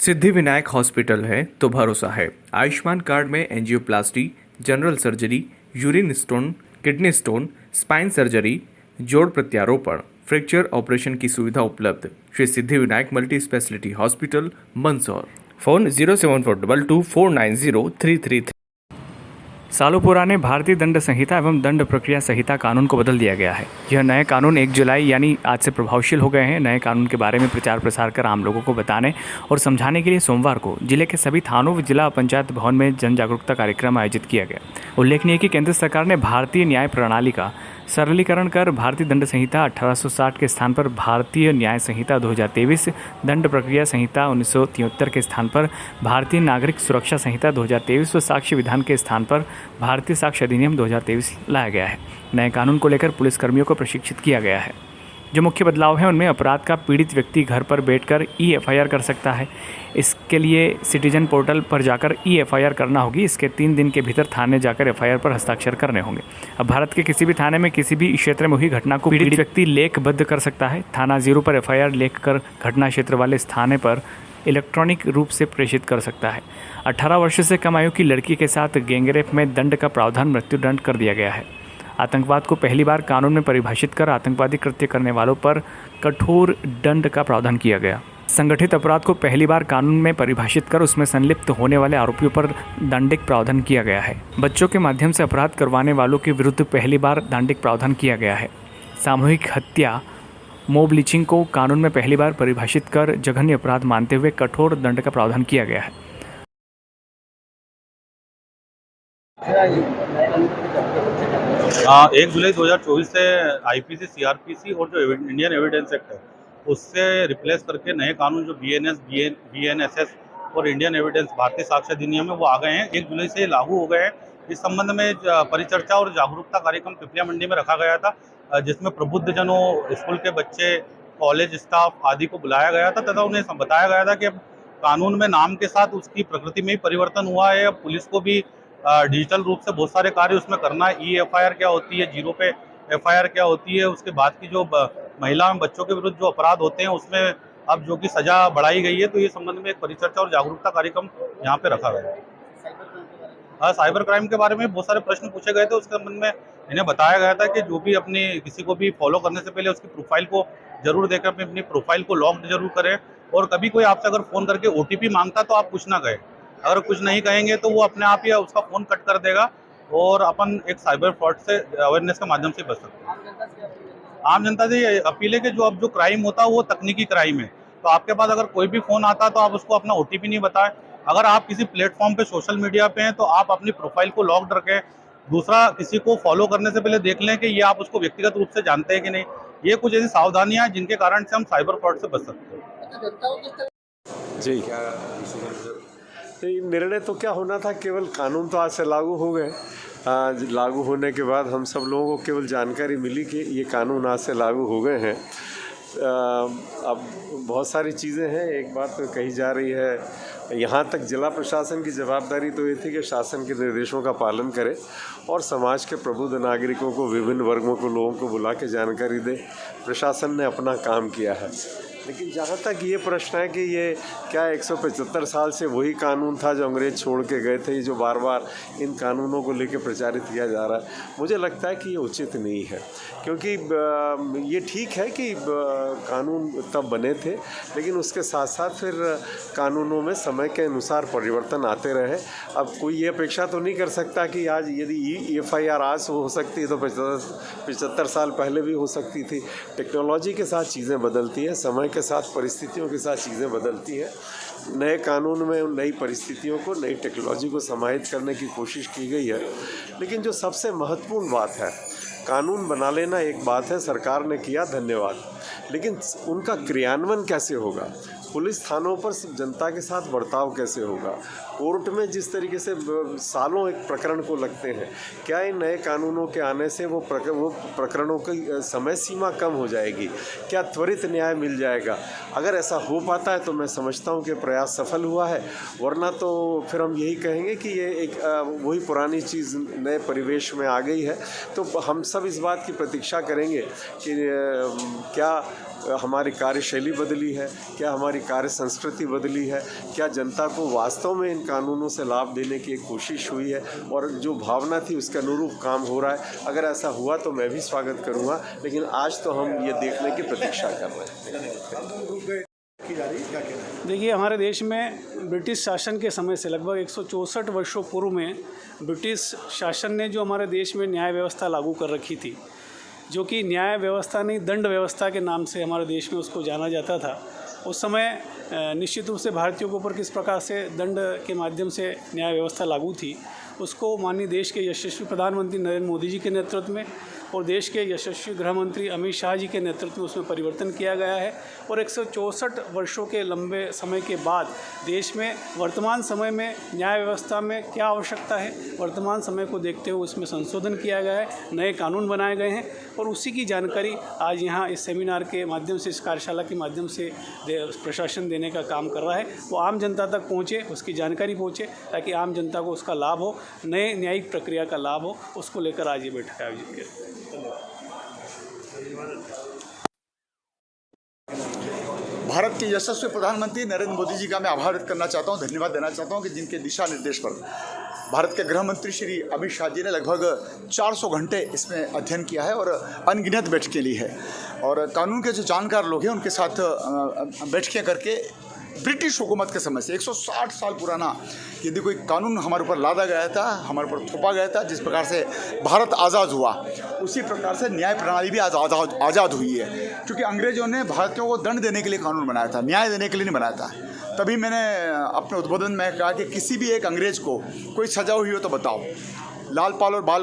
Siddhivinayak hospital है तो भरोसा है। आयुष्मान कार्ड में angioplasty, general surgery, urine stone, kidney stone, spine surgery, जोड़ प्रत्यारोपण, फ्रैक्चर ऑपरेशन की सुविधा उपलब्ध। Shri Siddhivinayak multi speciality hospital, Mandsaur. Phone 07422490333। सालों पुराने भारतीय दंड संहिता एवं दंड प्रक्रिया संहिता कानून को बदल दिया गया है। यह नए कानून 1 जुलाई यानी आज से प्रभावशील हो गए हैं। नए कानून के बारे में प्रचार प्रसार कर आम लोगों को बताने और समझाने के लिए सोमवार को जिले के सभी थानों व जिला पंचायत भवन में जन जागरूकता कार्यक्रम आयोजित किया गया। उल्लेखनीय है कि केंद्र सरकार ने भारतीय न्याय प्रणाली का सरलीकरण कर भारतीय दंड संहिता 1860 के स्थान पर भारतीय न्याय संहिता 2023, दंड प्रक्रिया संहिता 1973 के स्थान पर भारतीय नागरिक सुरक्षा संहिता 2023 व साक्ष्य विधान के स्थान पर भारतीय साक्ष्य अधिनियम 2023 लाया गया है। नए कानून को लेकर पुलिसकर्मियों को प्रशिक्षित किया गया है। जो मुख्य बदलाव है उनमें अपराध का पीड़ित व्यक्ति घर पर बैठकर ई-एफआईआर कर सकता है। इसके लिए सिटीजन पोर्टल पर जाकर ई-एफआईआर करना होगी। इसके 3 दिन के भीतर थाने जाकर एफआईआर पर हस्ताक्षर करने होंगे। अब भारत के किसी भी थाने में किसी भी क्षेत्र में हुई घटना को पीड़ित व्यक्ति लेखबद्ध कर सकता है। थाना 0 पर एफआईआर लिख कर घटना क्षेत्र वाले स्थाने पर इलेक्ट्रॉनिक रूप से प्रेषित कर सकता है। 18 वर्ष से कम आयु की लड़की के साथ गैंगरेप में दंड का प्रावधान मृत्युदंड कर दिया गया है। आतंकवाद को पहली बार कानून में परिभाषित कर आतंकवादी कृत्य करने वालों पर कठोर दंड का प्रावधान किया गया। संगठित अपराध को पहली बार कानून में परिभाषित कर उसमें संलिप्त होने वाले आरोपियों पर दंडिक प्रावधान किया गया है। बच्चों के माध्यम से अपराध करवाने वालों के विरुद्ध पहली बार दंडिक प्रावधान किया गया है। सामूहिक हत्या, मॉब लिंचिंग को कानून में पहली बार परिभाषित कर जघन्य अपराध मानते हुए कठोर दंड का प्रावधान किया गया है। 1 जुलाई 2024 से आईपीसी, सीआरपीसी और जो इंडियन एविडेंस एक्ट है उससे रिप्लेस करके नए कानून जो बीएनएस, बीएनएसएस और इंडियन एविडेंस भारतीय साक्ष्य अधिनियम है वो आ गए हैं। 1 जुलाई से लागू हो गए हैं। इस संबंध में परिचर्चा और जागरूकता कार्यक्रम पिपलिया मंडी में रखा गया था, जिसमें प्रबुद्धजनों, स्कूल के बच्चे, कॉलेज स्टाफ आदि को बुलाया गया था तथा उन्हें बताया गया था कि अब कानून में नाम के साथ उसकी प्रकृति में ही परिवर्तन हुआ है। अब पुलिस को भी डिजिटल रूप से बहुत सारे कार्य उसमें करना है। ई-एफआईआर क्या होती है, 0 पे एफआईआर क्या होती है, उसके बाद की जो महिला एवं बच्चों के विरुद्ध जो अपराध होते हैं उसमें अब जो कि सजा बढ़ाई गई है। तो ये संबंध में एक परिचर्चा और जागरूकता कार्यक्रम यहाँ पे रखा गया है। साइबर क्राइम के बारे में बहुत सारे प्रश्न पूछे गए थे। उसके संबंध में इन्हें बताया गया था कि जो भी अपनी किसी को भी फॉलो करने से पहले उसकी प्रोफाइल को जरूर देकर अपनी प्रोफाइल को लॉक जरूर करें, और कभी कोई आपसे अगर फोन करके ओटीपी मांगता तो आप कुछ ना कहें। अगर कुछ नहीं कहेंगे तो वो अपने आप ही उसका फोन कट कर देगा और अपन एक साइबर फ्रॉड से अवेयरनेस के माध्यम से बच सकते हैं। आम जनता से ये अपील है कि जो अब जो क्राइम होता है वो तकनीकी क्राइम है, तो आपके पास अगर कोई भी फोन आता है तो आप उसको अपना ओटीपी नहीं बताएं। अगर आप किसी प्लेटफॉर्म पे, सोशल मीडिया पे हैं तो आप अपनी प्रोफाइल को लॉक्ड रखें। दूसरा, किसी को फॉलो करने से पहले देख लें कि ये आप उसको व्यक्तिगत रूप से जानते हैं कि नहीं। ये कुछ ऐसी सावधानियां हैं जिनके कारण से हम साइबर फ्रॉड से बच सकते हैं। जी, निर्णय तो क्या होना था, केवल कानून तो आज से लागू हो गए। आज लागू होने के बाद हम सब लोगों को केवल जानकारी मिली कि ये कानून आज से लागू हो गए हैं। अब बहुत सारी चीज़ें हैं। एक बात तो कही जा रही है, यहाँ तक जिला प्रशासन की जवाबदारी तो ये थी कि शासन के निर्देशों का पालन करे और समाज के प्रबुद्ध नागरिकों को, विभिन्न वर्गों को, लोगों को बुला के जानकारी दे। प्रशासन ने अपना काम किया है। लेकिन जहाँ तक ये प्रश्न है कि ये क्या 175 साल से वही कानून था जो अंग्रेज छोड़ के गए थे, जो बार बार इन कानूनों को लेकर प्रचारित किया जा रहा है, मुझे लगता है कि ये उचित नहीं है। क्योंकि ये ठीक है कि कानून तब बने थे, लेकिन उसके साथ साथ फिर कानूनों में समय के अनुसार परिवर्तन आते रहे। अब कोई ये अपेक्षा तो नहीं कर सकता कि आज यदि ई-एफआईआर आज हो सकती है तो 75 साल पहले भी हो सकती थी। टेक्नोलॉजी के साथ चीज़ें बदलती हैं, समय के साथ, परिस्थितियों के साथ चीज़ें बदलती हैं। नए कानून में उन नई परिस्थितियों को, नई टेक्नोलॉजी को समाहित करने की कोशिश की गई है। लेकिन जो सबसे महत्वपूर्ण बात है, कानून बना लेना एक बात है, सरकार ने किया, धन्यवाद, लेकिन उनका क्रियान्वयन कैसे होगा? पुलिस थानों पर जनता के साथ बर्ताव कैसे होगा? कोर्ट में जिस तरीके से सालों एक प्रकरण को लगते हैं, क्या इन नए कानूनों के आने से वो प्रकरणों की समय सीमा कम हो जाएगी? क्या त्वरित न्याय मिल जाएगा? अगर ऐसा हो पाता है तो मैं समझता हूँ कि प्रयास सफल हुआ है, वरना तो फिर हम यही कहेंगे कि ये एक वही पुरानी चीज़ नए परिवेश में आ गई है। तो हम सब इस बात की प्रतीक्षा करेंगे कि क्या हमारी कार्यशैली बदली है, क्या हमारी कार्य संस्कृति बदली है, क्या जनता को वास्तव में इन कानूनों से लाभ देने की एक कोशिश हुई है और जो भावना थी उसके अनुरूप काम हो रहा है। अगर ऐसा हुआ तो मैं भी स्वागत करूँगा, लेकिन आज तो हम ये देखने की प्रतीक्षा कर रहे हैं। देखिए, हमारे देश में ब्रिटिश शासन के समय से लगभग 164 वर्षों पूर्व में ब्रिटिश शासन ने जो हमारे देश में न्याय व्यवस्था लागू कर रखी थी, जो कि न्याय व्यवस्था नहीं दंड व्यवस्था के नाम से हमारे देश में उसको जाना जाता था। उस समय निश्चित रूप से भारतीयों के ऊपर किस प्रकार से दंड के माध्यम से न्याय व्यवस्था लागू थी, उसको माननीय देश के यशस्वी प्रधानमंत्री नरेंद्र मोदी जी के नेतृत्व में और देश के यशस्वी गृह मंत्री अमित शाह जी के नेतृत्व में उसमें परिवर्तन किया गया है। और 164 वर्षों के लंबे समय के बाद देश में वर्तमान समय में न्याय व्यवस्था में क्या आवश्यकता है, वर्तमान समय को देखते हुए उसमें संशोधन किया गया है, नए कानून बनाए गए हैं और उसी की जानकारी आज यहाँ इस सेमिनार के माध्यम से, इस कार्यशाला के माध्यम से प्रशासन देने का काम कर रहा है। वो आम जनता तक पहुँचे, उसकी जानकारी पहुँचे, ताकि आम जनता को उसका लाभ हो, नए न्यायिक प्रक्रिया का लाभ हो, उसको लेकर आज ये बैठक आयोजित की। भारत के यशस्वी प्रधानमंत्री नरेंद्र मोदी जी का मैं आभार व्यक्त करना चाहता हूं, धन्यवाद देना चाहता हूं कि जिनके दिशा निर्देश पर भारत के गृह मंत्री श्री अमित शाह जी ने लगभग 400 घंटे इसमें अध्ययन किया है और अनगिनत बैठकें ली है और कानून के जो जानकार लोग हैं उनके साथ बैठकें करके ब्रिटिश हुकूमत के समय से 160 साल पुराना यदि कोई कानून हमारे ऊपर लादा गया था, हमारे ऊपर थोपा गया था, जिस प्रकार से भारत आज़ाद हुआ उसी प्रकार से न्याय प्रणाली भी आज़ाद हुई है। क्योंकि अंग्रेज़ों ने भारतीयों को दंड देने के लिए कानून बनाया था, न्याय देने के लिए नहीं बनाया था। तभी मैंने अपने उद्बोधन में कहा कि किसी भी एक अंग्रेज़ को कोई सज़ा हुई हो तो बताओ। लाल पाल और बाल